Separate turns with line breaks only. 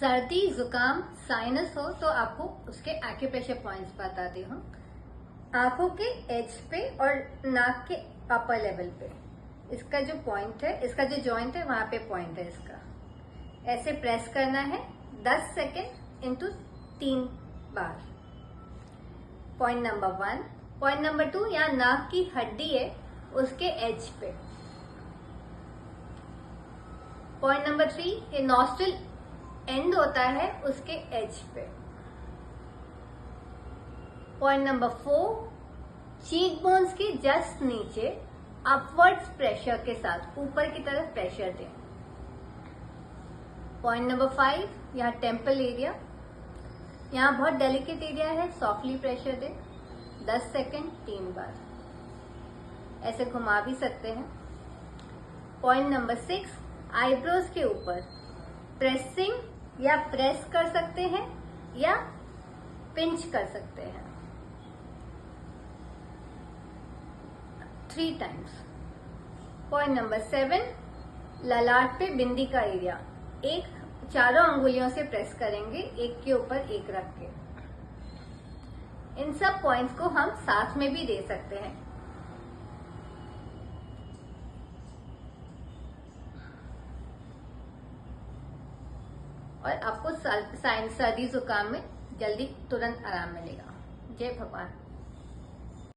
सर्दी जुकाम साइनस हो तो आपको उसके एक्यूप्रेशर पॉइंट्स बताती हूँ। आंखों के एज पे और नाक के अपर लेवल पे इसका जो पॉइंट है, इसका जो जॉइंट है वहां पे पॉइंट है इसका। ऐसे प्रेस करना है 10 सेकेंड इंटू 3 बार। Point number 1। पॉइंट नंबर 2, यहाँ नाक की हड्डी है उसके एज पे। पॉइंट नंबर 3, ये नॉस्ट्रिल एंड होता है उसके एज पे। पॉइंट नंबर 4, चीक बोन्स के जस्ट नीचे अपवर्ड्स प्रेशर के साथ ऊपर की तरफ प्रेशर दें। पॉइंट नंबर 5, यहाँ टेम्पल एरिया, यहाँ बहुत डेलिकेट एरिया है, सॉफ्टली प्रेशर दें 10 सेकेंड 3 बार। ऐसे घुमा भी सकते हैं। पॉइंट नंबर 6, आईब्रोज के ऊपर प्रेसिंग या प्रेस कर सकते हैं या पिंच कर सकते हैं 3 टाइम्स। पॉइंट नंबर 7, ललाट पे बिंदी का एरिया, चारों अंगुलियों से प्रेस करेंगे एक के ऊपर एक रख के। इन सब पॉइंट्स को हम साथ में भी दे सकते हैं। और आपको सर्दी जुकाम में जल्दी तुरंत आराम मिलेगा। जय भगवान।